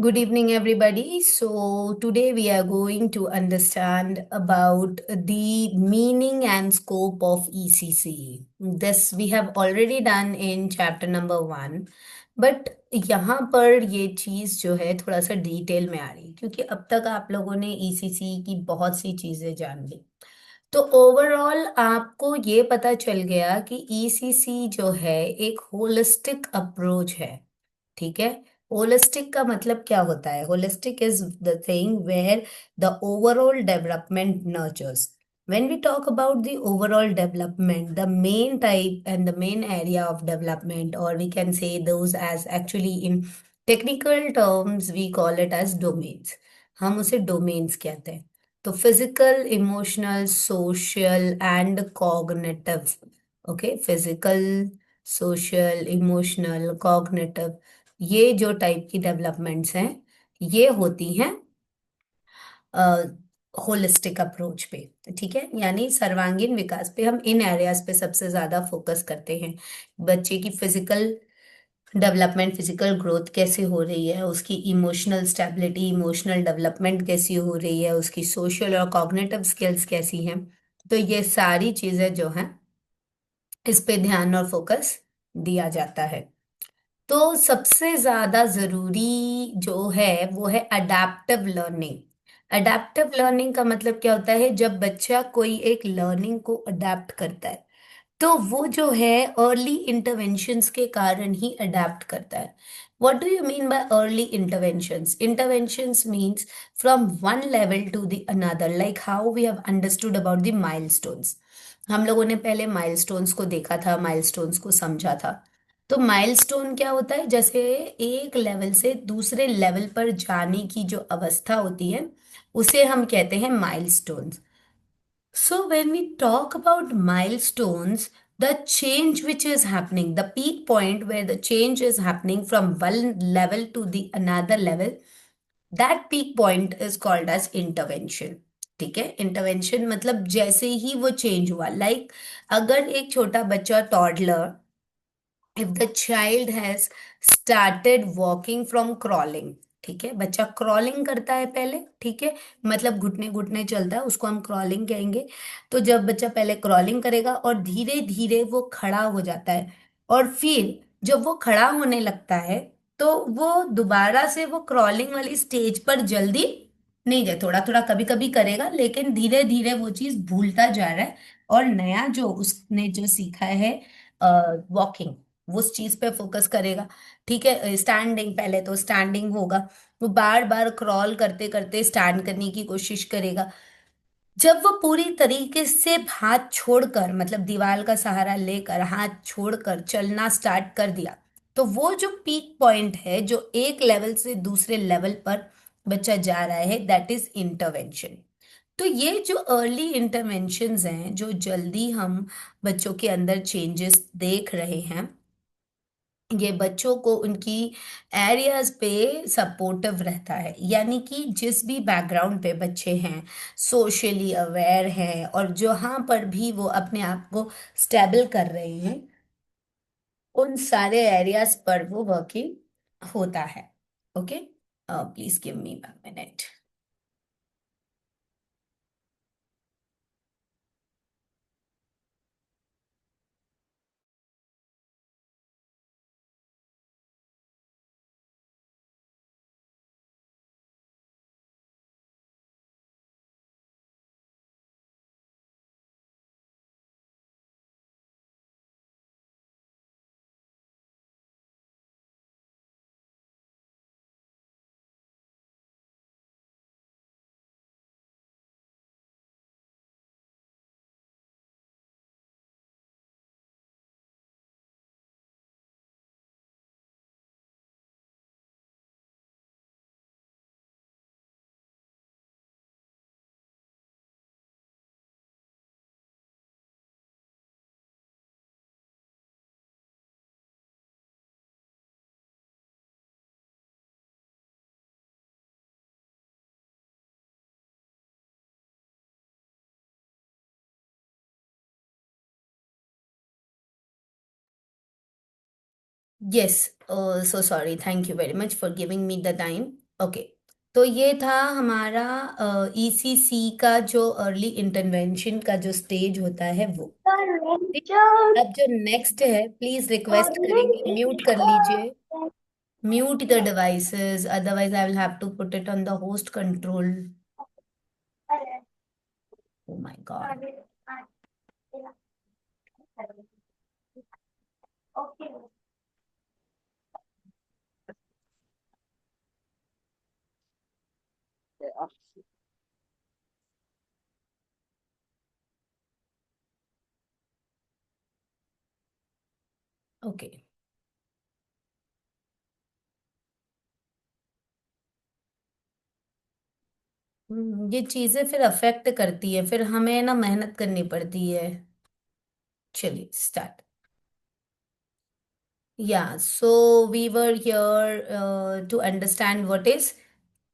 Good evening, everybody. So, today we are going to understand about the meaning and scope of ECC. This we have already done in chapter number 1, but यहाँ पर ये चीज़ जो है थोड़ा सा detail में आ रही है क्योंकि अब तक आप लोगों ने ECC की बहुत सी चीज़ें जान ली। तो ओवरऑल आपको ये पता चल गया कि ECC जो है एक होलिस्टिक अप्रोच है। ठीक है। होलिस्टिक का मतलब क्या होता है? Holistic is the thing where the overall development nurtures. When we talk about the overall development, the main type and the main area of development, or we can say those as actually in technical terms, we call it as domains. हम उसे domains कहते हैं. तो physical, emotional, social and cognitive. Okay, physical, social, emotional, cognitive, ये जो type की developments हैं ये होती हैं होलिस्टिक अप्रोच पे। ठीक है, यानी सर्वांगीण विकास पे हम इन एरियाज पे सबसे ज्यादा फोकस करते हैं। बच्चे की फिजिकल डेवलपमेंट, फिजिकल ग्रोथ कैसे हो रही है, उसकी इमोशनल स्टेबिलिटी, इमोशनल डेवलपमेंट कैसी हो रही है, उसकी सोशल और कॉग्निटिव स्किल्स कैसी हैं। तो ये सारी चीजें जो हैं इस पे ध्यान और फोकस दिया जाता है। तो सबसे ज्यादा जरूरी जो है वो है अडेप्टिव लर्निंग। अडेप्टिव लर्निंग का मतलब क्या होता है? जब बच्चा कोई एक लर्निंग को अडेप्ट करता है तो वो जो है अर्ली इंटरवेंशंस के कारण ही अडेप्ट करता है। What do you mean by early interventions? Interventions means from one level to the another, like how we have understood about the milestones. हम लोगों ने पहले माइलस्टोन्स को देखा था, माइलस्टोन्स को समझा था। तो माइलस्टोन क्या होता है? जैसे एक लेवल से दूसरे लेवल पर जाने की जो अवस्था होती है उसे हम कहते हैं milestones. So, when we talk about milestones, the change which is happening, the peak point where the change is happening from one level to the another level, that peak point is called as intervention. ठीक है, intervention मतलब जैसे ही वो change हुआ, like अगर एक छोटा बच्चा toddler, if the child has started walking from crawling, ठीक है, बच्चा क्रॉलिंग करता है पहले, ठीक है, मतलब घुटने घुटने चलता है, उसको हम क्रॉलिंग कहेंगे। तो जब बच्चा पहले क्रॉलिंग करेगा और धीरे धीरे वो खड़ा हो जाता है, और फिर जब वो खड़ा होने लगता है तो वो दोबारा से वो क्रॉलिंग वाली स्टेज पर जल्दी नहीं जाए, थोड़ा थोड़ा कभी कभी करेगा, लेकिन धीरे धीरे वो चीज भूलता जा रहा है और नया जो उसने जो सीखा है वॉकिंग, वो उस चीज पे फोकस करेगा। ठीक है, स्टैंडिंग, पहले तो स्टैंडिंग होगा, वो बार बार क्रॉल करते करते स्टैंड करने की कोशिश करेगा। जब वो पूरी तरीके से हाथ छोड़कर, मतलब दीवार का सहारा लेकर हाथ छोड़कर चलना स्टार्ट कर दिया, तो वो जो पीक पॉइंट है, जो एक लेवल से दूसरे लेवल पर बच्चा जा रहा है, दैट इज इंटरवेंशन। तो ये जो अर्ली इंटरवेंशंस हैं, जो जल्दी हम बच्चों के अंदर चेंजेस देख रहे हैं, ये बच्चों को उनकी एरियाज पे सपोर्टिव रहता है। यानी कि जिस भी बैकग्राउंड पे बच्चे हैं, सोशली अवेयर हैं, और जहाँ पर भी वो अपने आप को स्टेबल कर रहे हैं, उन सारे एरियाज पर वो वर्किंग होता है। Okay, please give me 1 minute. Yes, so sorry. Thank you very much for giving me the time. Okay, तो ये था हमारा ईसीसी का जो अर्ली इंटरवेंशन का जो स्टेज होता है वो। ठीक? अब जो नेक्स्ट है, प्लीज रिक्वेस्ट करेंगे म्यूट कर लीजिए, mute the devices, otherwise I will have to put it on the host control. Oh my god. Okay, ये चीजें फिर अफेक्ट करती है, फिर हमें ना मेहनत करनी पड़ती है। चलिए start. Yeah, so we were here to understand what is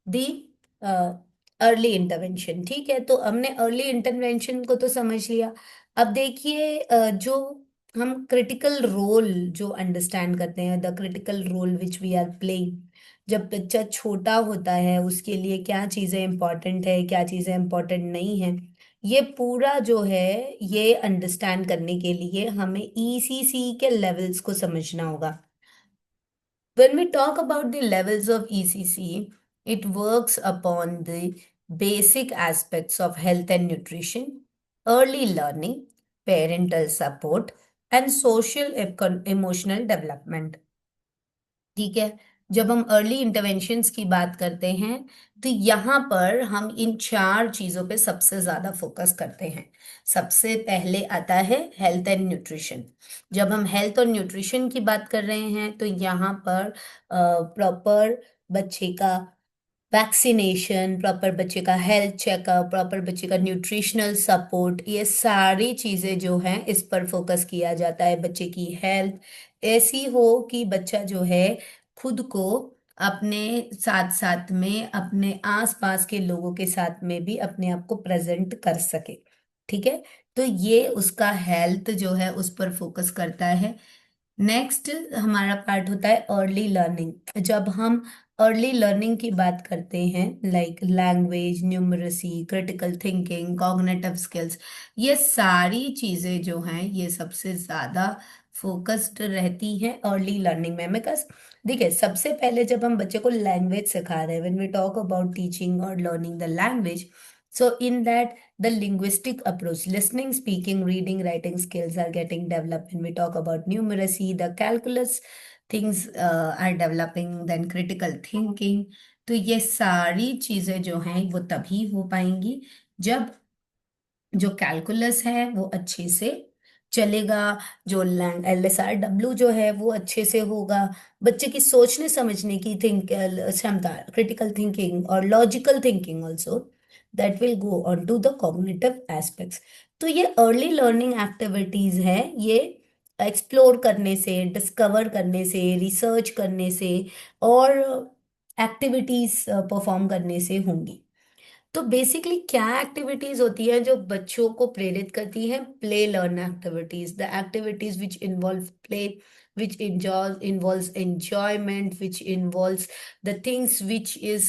the early intervention. ठीक है, तो हमने अर्ली इंटरवेंशन को तो समझ लिया। अब देखिए जो हम क्रिटिकल रोल जो अंडरस्टैंड करते हैं, the critical role which we are playing, जब बच्चा छोटा होता है उसके लिए क्या चीज़ें इंपॉर्टेंट है, क्या चीज़ें इंपॉर्टेंट नहीं है, ये पूरा जो है ये अंडरस्टैंड करने के लिए हमें ईसीसी के लेवल्स को समझना होगा। When we talk about the levels of ECC, it works upon the basic aspects of health and nutrition, early learning, parental support, and social emotional development. ठीक है, जब हम अर्ली इंटरवेंशंस की बात करते हैं तो यहाँ पर हम इन चार चीजों पे सबसे ज्यादा फोकस करते हैं। सबसे पहले आता है हेल्थ एंड न्यूट्रिशन। जब हम हेल्थ और न्यूट्रिशन की बात कर रहे हैं तो यहाँ पर प्रॉपर बच्चे का वैक्सीनेशन, प्रॉपर बच्चे का हेल्थ चेकअप, प्रॉपर बच्चे का न्यूट्रिशनल सपोर्ट, ये सारी चीजें जो हैं इस पर फोकस किया जाता है। बच्चे की हेल्थ ऐसी हो कि बच्चा जो है खुद को अपने साथ साथ में अपने आसपास के लोगों के साथ में भी अपने आप को प्रेजेंट कर सके। ठीक है, तो ये उसका हेल्थ जो है उस पर फोकस करता है। नेक्स्ट हमारा पार्ट होता है अर्ली लर्निंग। जब हम अर्ली लर्निंग की बात करते हैं, like language, numeracy, critical thinking, cognitive skills, ये सारी चीजें जो हैं ये सबसे ज्यादा फोकस्ड रहती हैं अर्ली लर्निंग में। बिकॉज देखिए, सबसे पहले जब हम बच्चे को लैंग्वेज सिखा रहे हैं, when we talk about teaching और learning the language, so in that the linguistic approach, listening, speaking, reading, writing skills are getting developed. When we talk about numeracy, the calculus things are developing, then critical thinking. तो ये सारी चीजें जो हैं वो तभी हो पाएंगी जब जो कैलकुलस है वो अच्छे से चलेगा, जो LSR W जो है वो अच्छे से होगा, बच्चे की सोचने समझने की थिंक क्षमता, क्रिटिकल थिंकिंग और logical thinking also, that will go on to the cognitive aspects. तो ये अर्ली लर्निंग एक्टिविटीज है, ये एक्सप्लोर करने से, डिस्कवर करने से, रिसर्च करने से और एक्टिविटीज परफॉर्म करने से होंगी। तो बेसिकली क्या एक्टिविटीज होती है जो बच्चों को प्रेरित करती है? Play learn activities, the activities which involve play, which involves enjoyment, which involves the things which is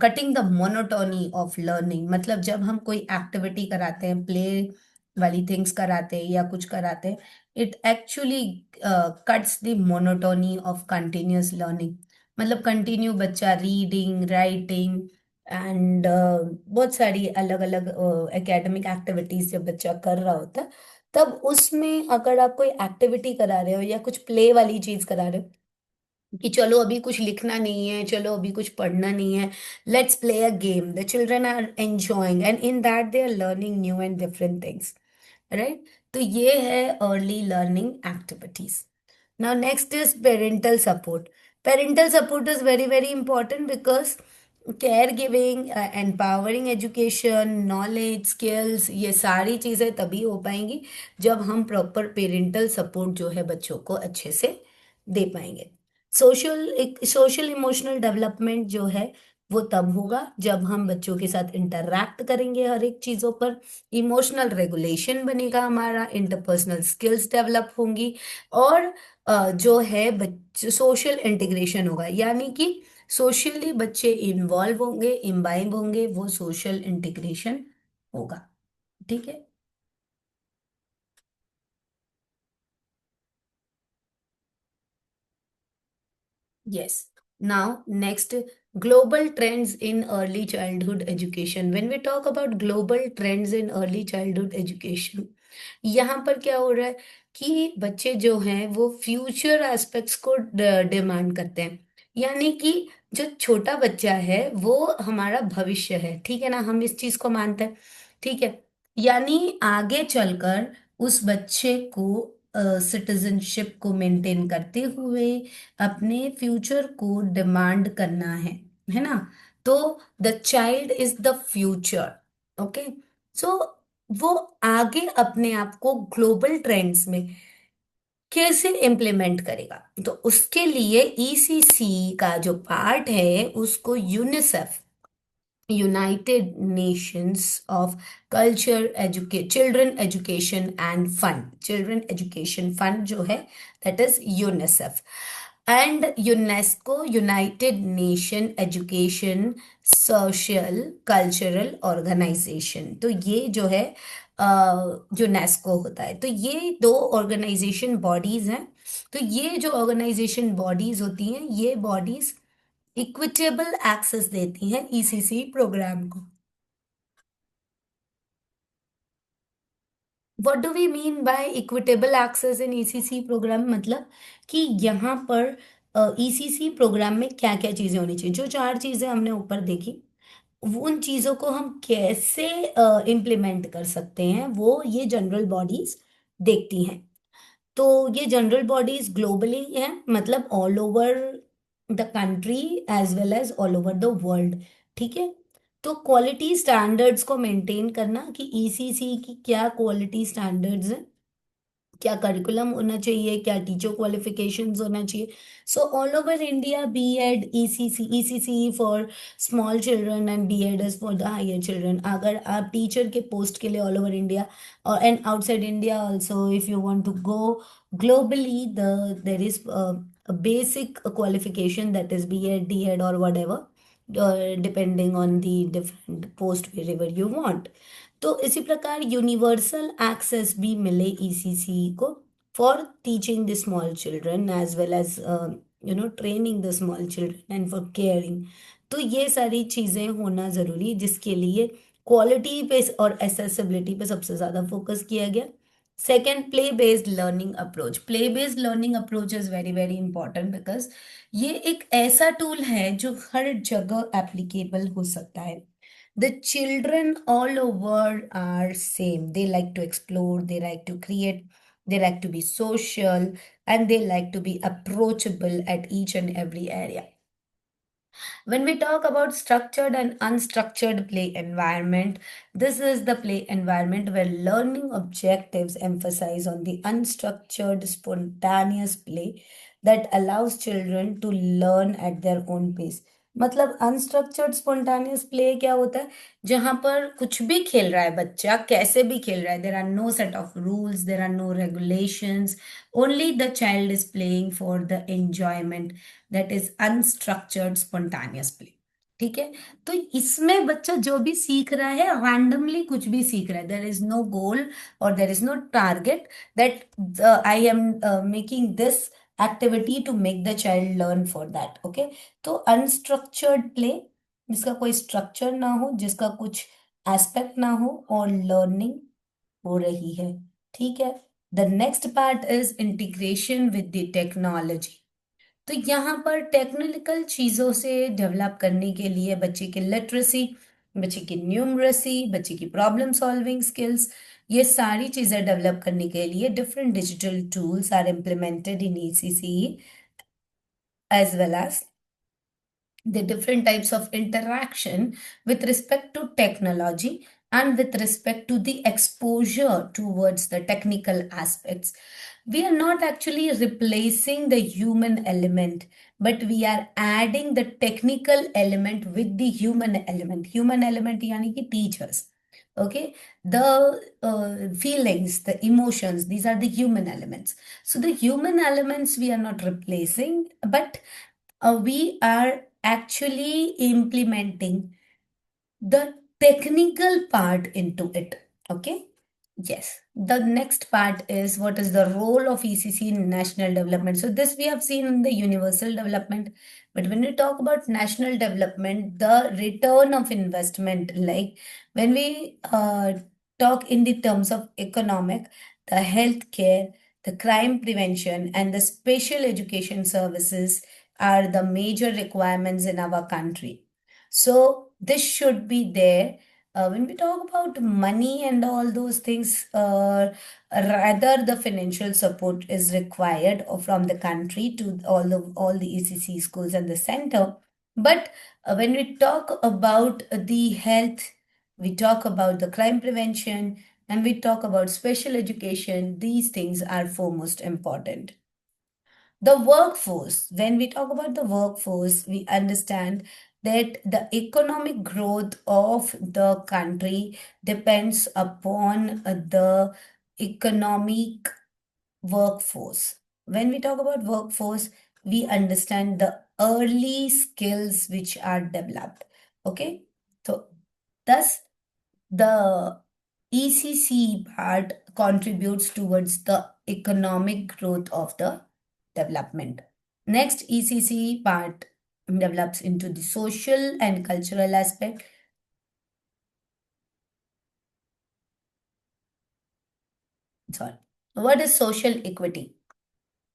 cutting the monotony of learning। मतलब जब हम कोई एक्टिविटी कराते हैं, प्ले वाली थिंग्स कराते हैं या कुछ कराते हैं, it actually cuts the monotony of continuous learning. मतलब कंटिन्यू बच्चा रीडिंग, राइटिंग एंड बहुत सारी अलग अलग एकेडमिक एक्टिविटीज जब बच्चा कर रहा होता है, तब उसमें अगर आप कोई एक्टिविटी करा रहे हो या कुछ प्ले वाली चीज करा रहे हो कि चलो अभी कुछ लिखना नहीं है, चलो अभी कुछ पढ़ना नहीं है, let's play a game, the children are enjoying and in that they are learning new and different things, right? तो ये है early learning activities. Now, next is parental support. Parental support is very, very important because caregiving, empowering education, knowledge, skills, ये सारी चीज़ें तभी हो पाएंगी जब हम प्रॉपर पेरेंटल सपोर्ट जो है बच्चों को अच्छे से दे पाएंगे। सोशल इमोशनल डेवलपमेंट जो है वो तब होगा जब हम बच्चों के साथ इंटरैक्ट करेंगे हर एक चीज़ों पर, इमोशनल रेगुलेशन बनेगा हमारा, इंटरपर्सनल स्किल्स डेवलप होंगी और जो है बच्चे सोशल इंटीग्रेशन होगा। यानी कि सोशली बच्चे इन्वॉल्व होंगे, इम्बाइब होंगे, वो सोशल इंटीग्रेशन होगा। ठीक है। Yes. Now, next, global trends in early childhood education. When we talk about global trends in early childhood education, यहाँ पर क्या हो रहा है कि बच्चे जो हैं वो फ्यूचर एस्पेक्ट्स को डिमांड करते हैं। यानी कि जो छोटा बच्चा है वो हमारा भविष्य है, ठीक है ना, हम इस चीज को मानते हैं। ठीक है। यानी आगे चलकर उस बच्चे को सिटीजनशिप को मेंटेन करते हुए अपने फ्यूचर को डिमांड करना है ना। तो the child is the future. Okay. So वो आगे अपने आप को ग्लोबल ट्रेंड्स में कैसे इम्प्लीमेंट करेगा, तो उसके लिए ईसीसी का जो पार्ट है उसको UNICEF, United Nations of culture educate children education and fund, children education fund जो है, that is UNICEF, and UNESCO, United Nation education social cultural organisation. तो ये जो है यूनेस्को होता है। तो ये दो ऑर्गेनाइजेशन बॉडीज हैं। तो ये जो ऑर्गेनाइजेशन बॉडीज होती हैं, ये बॉडीज इक्विटेबल एक्सेस देती हैं ईसीसी प्रोग्राम को। What do we mean by equitable access in ECC programme, मतलब कि यहाँ पर ईसीसी प्रोग्राम में क्या क्या चीजें होनी चाहिए, जो चार चीजें हमने ऊपर देखी, उन चीजों को हम कैसे इम्प्लीमेंट कर सकते हैं, वो ये जनरल बॉडीज देखती हैं। तो ये जनरल बॉडीज ग्लोबली हैं, मतलब all over the country as well as all over the world. ठीक है। तो क्वालिटी स्टैंडर्ड्स को मेंटेन करना कि ईसीसी की क्या क्वालिटी स्टैंडर्ड्स हैं, क्या करिकुलम होना चाहिए, क्या टीचर क्वालिफिकेशंस होना चाहिए। So all over India B Ed ECC for small children and B Ed is for the higher children. अगर आप टीचर के पोस्ट के लिए ऑल ओवर इंडिया और and outside India also, if you want to go globally, there is a basic qualification, that is B.Ed, D.Ed or whatever, depending on the different post wherever you want। तो इसी प्रकार universal access भी मिले ECC को for teaching the small children as well as training the small children and for caring. तो ये सारी चीजें होना जरूरी है, जिसके लिए क्वालिटी पे और एसेसिबिलिटी पे सबसे ज्यादा फोकस किया गया। Second, play based learning approach. Play based learning approach is very very important because ये एक ऐसा टूल है जो हर जगह एप्लीकेबल हो सकता है। The children all over are same. They like to explore, they like to create, they like to be social, and they like to be approachable at each and every area. When we talk about structured and unstructured play environment, this is the play environment where learning objectives emphasize on the unstructured, spontaneous play that allows children to learn at their own pace। मतलब unstructured spontaneous play क्या होता है, जहां पर कुछ भी खेल रहा है बच्चा, कैसे भी खेल रहा है, there are no set of rules, there are no regulations, only the child is playing for the enjoyment, that is unstructured spontaneous play. ठीक है। तो इसमें बच्चा जो भी सीख रहा है रैंडमली कुछ भी सीख रहा है, देर इज नो गोल और there is no target that I am making this activity to make the child learn for that. Okay. तो अनस्ट्रक्चर्ड प्ले, जिसका कोई स्ट्रक्चर ना हो, जिसका कुछ एस्पेक्ट ना हो और लर्निंग हो रही है। ठीक है। The next part is integration with the technology. तो यहाँ पर टेक्निकल चीजों से डेवलप करने के लिए बच्चे की लिटरेसी, बच्चे की न्यूमरेसी, बच्चे की प्रॉब्लम सॉल्विंग स्किल्स, ये सारी चीजें डेवलप करने के लिए different digital tools are implemented in ECC as well as the different types of interaction with respect to technology and with respect to the exposure towards the technical aspects. We are not actually replacing the human element, but we are adding the technical element with the human element. Human element yani ki teachers. Okay, the feelings, the emotions, these are the human elements. So the human elements we are not replacing, but we are actually implementing the technical part into it. Okay. Yes. The next part is what is the role of ECC in national development. So this we have seen in the universal development. But when we talk about national development, the return of investment, like when we talk in the terms of economic, the healthcare, the crime prevention, and the special education services are the major requirements in our country. So this should be there. When we talk about money and all those things, rather the financial support is required from the country to all the ECC schools and the center. But when we talk about the health, we talk about the crime prevention, and we talk about special education. These things are foremost important. The workforce, when we talk about the workforce, we understand that the economic growth of the country depends upon the economic workforce. When we talk about workforce, we understand the early skills which are developed. Okay, so thus the ECC part contributes towards the economic growth of the development. Next, ECC part develops into the social and cultural aspect. Sorry. What is social equity?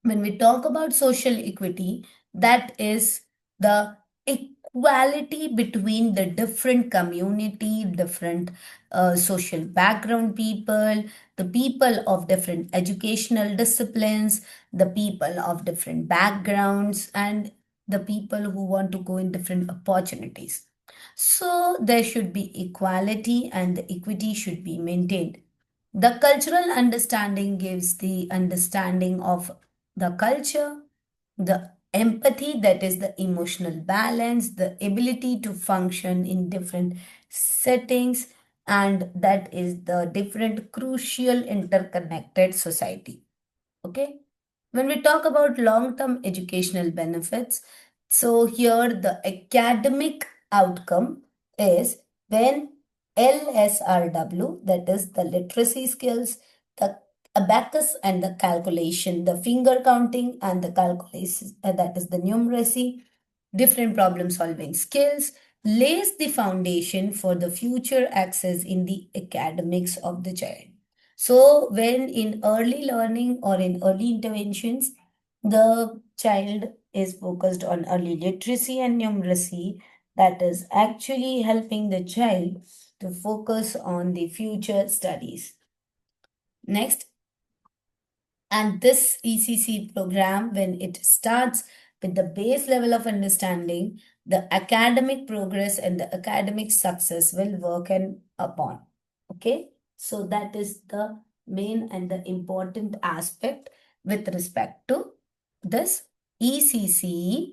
When we talk about social equity, that is the equality between the different community, different social background people, the people of different educational disciplines, the people of different backgrounds, and the people who want to go in different opportunities. So there should be equality and the equity should be maintained. The cultural understanding gives the understanding of the culture, the empathy, that is the emotional balance, the ability to function in different settings, and that is the different crucial interconnected society. Okay. When we talk about long-term educational benefits, so here the academic outcome is when LSRW, that is the literacy skills, the abacus and the calculation, the finger counting and the calculation, that is the numeracy, different problem solving skills, lays the foundation for the future access in the academics of the child. So, when in early learning or in early interventions, the child is focused on early literacy and numeracy, that is actually helping the child to focus on the future studies. Next, and this ECC program, when it starts with the base level of understanding, the academic progress and the academic success will work and upon. Okay, so that is the main and the important aspect with respect to this ECC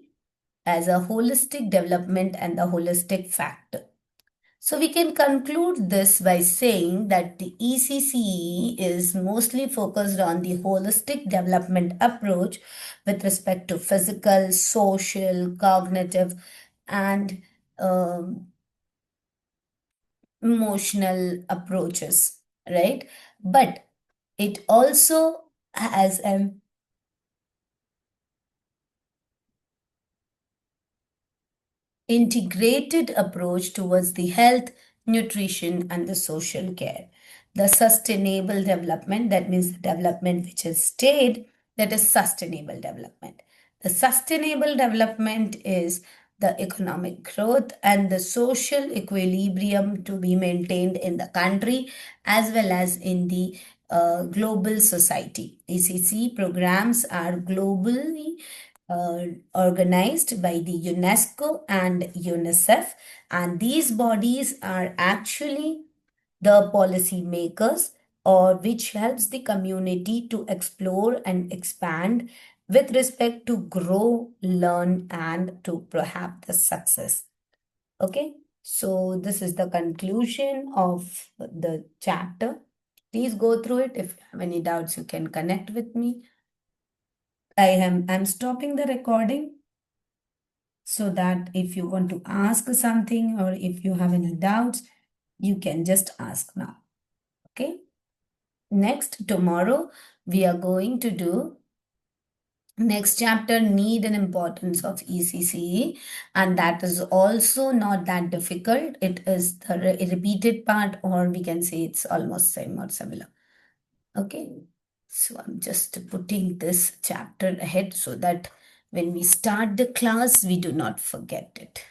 as a holistic development and the holistic factor. So we can conclude this by saying that the ECCE is mostly focused on the holistic development approach with respect to physical, social, cognitive, and emotional approaches, right? But it also has an integrated approach towards the health, nutrition, and the social care. The sustainable development, that means the development which has stayed, that is sustainable development. The sustainable development is the economic growth and the social equilibrium to be maintained in the country as well as in the global society. ECC programs are globally uh, organized by the UNESCO and UNICEF, and these bodies are actually the policy makers or which helps the community to explore and expand with respect to grow, learn, and to perhaps the success. Okay, so this is the conclusion of the chapter. Please go through it. If you have any doubts, you can connect with me. I'm stopping the recording. so that if you want to ask something or if you have any doubts, you can just ask now. Okay. Next, tomorrow we are going to do next chapter, need and importance of ECCE, and that is also not that difficult. It is the repeated part, or we can say it's almost same or similar. Okay, so I'm just putting this chapter ahead so that when we start the class, we do not forget it.